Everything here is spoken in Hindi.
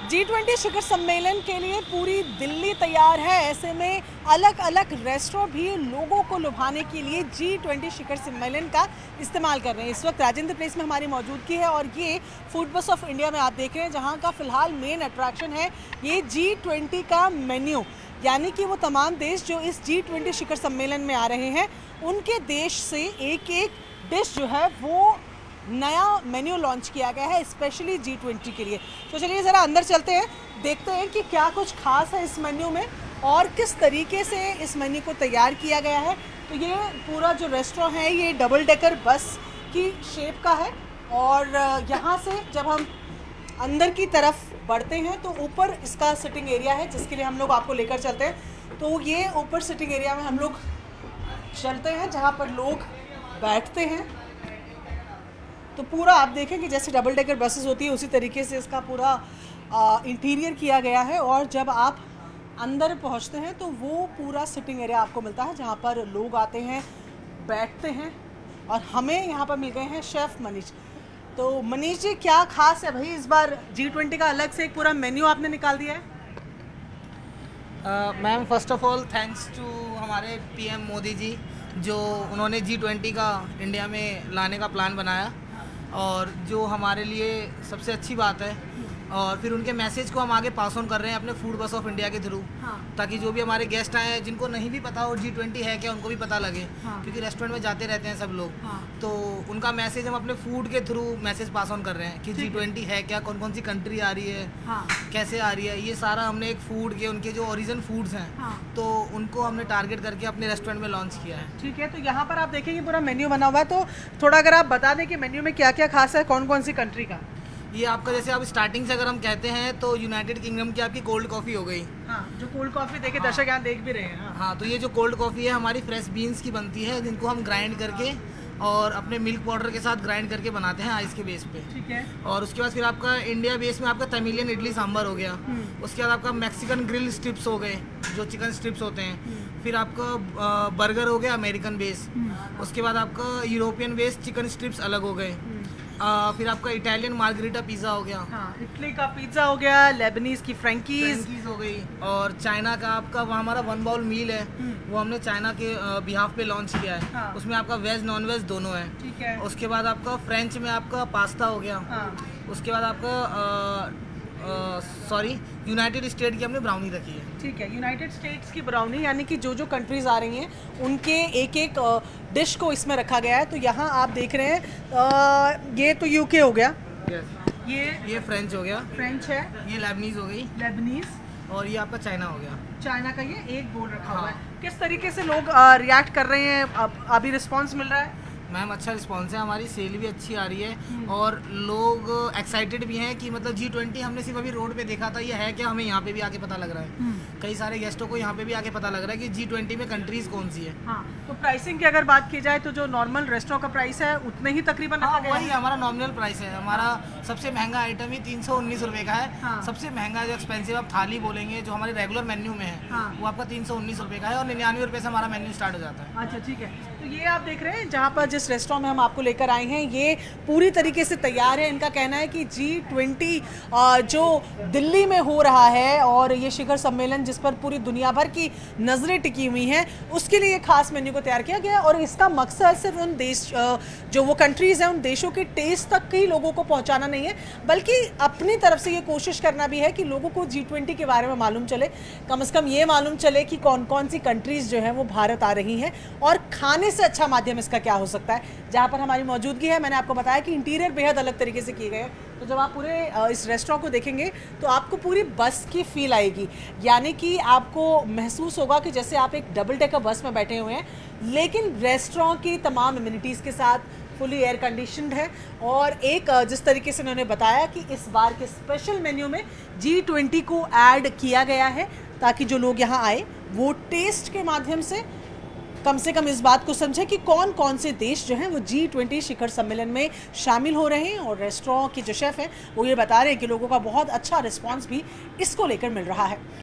G20 शिखर सम्मेलन के लिए पूरी दिल्ली तैयार है। ऐसे में अलग अलग रेस्टोरेंट भी लोगों को लुभाने के लिए G20 शिखर सम्मेलन का इस्तेमाल कर रहे हैं। इस वक्त राजेंद्र प्लेस में हमारी मौजूदगी है और ये फूड बस ऑफ इंडिया में आप देख रहे हैं, जहां का फिलहाल मेन अट्रैक्शन है ये G20 का मेन्यू। यानी कि वो तमाम देश जो इस G20 शिखर सम्मेलन में आ रहे हैं, उनके देश से एक एक डिश जो है वो नया मेन्यू लॉन्च किया गया है स्पेशली G20 के लिए। तो चलिए ज़रा अंदर चलते हैं, देखते हैं कि क्या कुछ खास है इस मेन्यू में और किस तरीके से इस मेन्यू को तैयार किया गया है। तो ये पूरा जो रेस्टोरेंट है ये डबल डेकर बस की शेप का है और यहाँ से जब हम अंदर की तरफ बढ़ते हैं तो ऊपर इसका सिटिंग एरिया है, जिसके लिए हम लोग आपको लेकर चलते हैं। तो ये ऊपर सिटिंग एरिया में हम लोग चलते हैं जहाँ पर लोग बैठते हैं। तो पूरा आप देखें कि जैसे डबल डेकर बसेस होती है उसी तरीके से इसका पूरा इंटीरियर किया गया है। और जब आप अंदर पहुंचते हैं तो वो पूरा सिटिंग एरिया आपको मिलता है जहां पर लोग आते हैं, बैठते हैं। और हमें यहां पर मिल गए हैं शेफ़ मनीष। तो मनीष जी, क्या खास है भाई इस बार G20 का अलग से एक पूरा मेन्यू आपने निकाल दिया है? Ma'am, first of all thanks to हमारे PM मोदी जी, जो उन्होंने G20 का इंडिया में लाने का प्लान बनाया और जो हमारे लिए सबसे अच्छी बात है। और फिर उनके मैसेज को हम आगे पास ऑन कर रहे हैं अपने फूड बस ऑफ इंडिया के थ्रू। हाँ। ताकि जो भी हमारे गेस्ट आए हैं जिनको नहीं भी पता हो G20 है क्या, उनको भी पता लगे। हाँ। क्योंकि रेस्टोरेंट में जाते रहते हैं सब लोग। हाँ। तो उनका मैसेज हम अपने फूड के थ्रू मैसेज पास ऑन कर रहे हैं कि G20 है क्या, कौन कौन सी कंट्री आ रही है। हाँ। कैसे आ रही है, ये सारा हमने एक फूड के उनके जो ओरिजिन फूड्स हैं। हाँ। तो उनको हमने टारगेट करके अपने रेस्टोरेंट में लॉन्च किया है। ठीक है, तो यहाँ पर आप देखेंगे पूरा मेन्यू बना हुआ है। तो थोड़ा अगर आप बता दें कि मेन्यू में क्या क्या खास है, कौन कौन सी कंट्री का। ये आपका जैसे आप स्टार्टिंग से अगर हम कहते हैं तो यूनाइटेड किंगडम की आपकी कोल्ड कॉफ़ी हो गई। हाँ, जो कोल्ड कॉफ़ी देखे दर्शक यहाँ देख भी रहे हैं। हाँ, तो ये जो कोल्ड कॉफ़ी है हमारी फ्रेश बीन्स की बनती है, जिनको हम ग्राइंड करके और अपने मिल्क पाउडर के साथ ग्राइंड करके बनाते हैं आइस के बेस पे। ठीक है। और उसके बाद फिर आपका इंडिया बेस में आपका तमिलियन इडली सांभर हो गया। उसके बाद आपका मैक्सिकन ग्रिल स्ट्रिप्स हो गए, जो चिकन स्ट्रिप्स होते हैं। फिर आपका बर्गर हो गया अमेरिकन बेस। उसके बाद आपका यूरोपियन बेस चिकन स्ट्रिप्स अलग हो गए। फिर आपका इटालियन मार्गरीटा पिज़्ज़ा हो गया। हाँ, इटली का पिज़्ज़ा हो गया, लेबनीज की फ्रेंकीज हो गई। और चाइना का आपका वहाँ हमारा वन बाउल मील है, वो हमने चाइना के बिहाफ पे लॉन्च किया है। हाँ। उसमें आपका वेज नॉन वेज दोनों है। ठीक है। उसके बाद आपका फ्रेंच में आपका पास्ता हो गया। हाँ। उसके बाद आपका यूनाइटेड स्टेट की हमने ब्राउनी रखी है। ठीक है, यूनाइटेड स्टेट्स की ब्राउनी, यानी कि जो जो कंट्रीज आ रही हैं उनके एक एक डिश को इसमें रखा गया है। तो यहाँ आप देख रहे हैं ये तो यूके हो गया। yes. ये फ्रेंच हो गया। फ्रेंच है। ये लेबनीज हो गई। लेबनीज। और ये आपका चाइना हो गया। चाइना का ये एक बोल रखा हुआ है। किस तरीके से लोग रिएक्ट कर रहे हैं, अभी रिस्पॉन्स मिल रहा है? मैम, अच्छा रिस्पॉन्स है, हमारी सेल भी अच्छी आ रही है और लोग एक्साइटेड भी हैं कि मतलब G20 हमने सिर्फ अभी रोड पे देखा था, ये है क्या, हमें यहाँ पे भी आके पता लग रहा है। कई सारे गेस्टों को यहाँ पे भी आके पता लग रहा है कि G20 में कंट्रीज कौन सी है। हाँ। तो प्राइसिंग की अगर बात की जाए तो जो नॉर्मल रेस्टोरेंट का प्राइस है उतने ही तकरीबन। हाँ, वही हमारा नॉमिनल प्राइस है। हमारा सबसे महंगा आइटम ही 319 रुपये का है। हाँ। सबसे महंगा जो एक्सपेंसिव आप थाली बोलेंगे जो हमारे रेगुलर मेन्यू में है। हाँ। वो आपका 319 रुपये का है और 99 रुपये से हमारा मेन्यू स्टार्ट हो जाता है। अच्छा, ठीक है। तो ये आप देख रहे हैं जहाँ पर जिस रेस्टोरेंट में हम आपको लेकर आए हैं ये पूरी तरीके से तैयार है। इनका कहना है कि G20 जो दिल्ली में हो रहा है और ये शिखर सम्मेलन जिस पर पूरी दुनिया भर की नज़रें टिकी हुई हैं, उसके लिए खास मेन्यू को तैयार किया गया। और इसका मकसद सिर्फ उन देश जो वो कंट्रीज़ हैं उन देशों के टेस्ट तक ही लोगों को पहुंचाना नहीं है, बल्कि अपनी तरफ से ये कोशिश करना भी है कि लोगों को G20 के बारे में मालूम चले। कम से कम ये मालूम चले कि कौन कौन सी कंट्रीज़ जो हैं वो भारत आ रही हैं और खाने से अच्छा माध्यम इसका क्या हो सकता है। जहाँ पर हमारी मौजूदगी है, मैंने आपको बताया कि इंटीरियर बेहद अलग तरीके से किए गए हैं। तो जब आप पूरे इस रेस्टोरेंट को देखेंगे तो आपको पूरी बस की फील आएगी, यानी कि आपको महसूस होगा कि जैसे आप एक डबल डेकर बस में बैठे हुए हैं, लेकिन रेस्टोरेंट की तमाम एमिनिटीज़ के साथ फुली एयर कंडीशनड है। और एक जिस तरीके से उन्होंने बताया कि इस बार के स्पेशल मेन्यू में G20 को ऐड किया गया है ताकि जो लोग यहाँ आए वो टेस्ट के माध्यम से कम इस बात को समझे कि कौन कौन से देश जो हैं वो G20 शिखर सम्मेलन में शामिल हो रहे हैं। और रेस्टोरेंट के जो शेफ़ हैं वो ये बता रहे हैं कि लोगों का बहुत अच्छा रिस्पांस भी इसको लेकर मिल रहा है।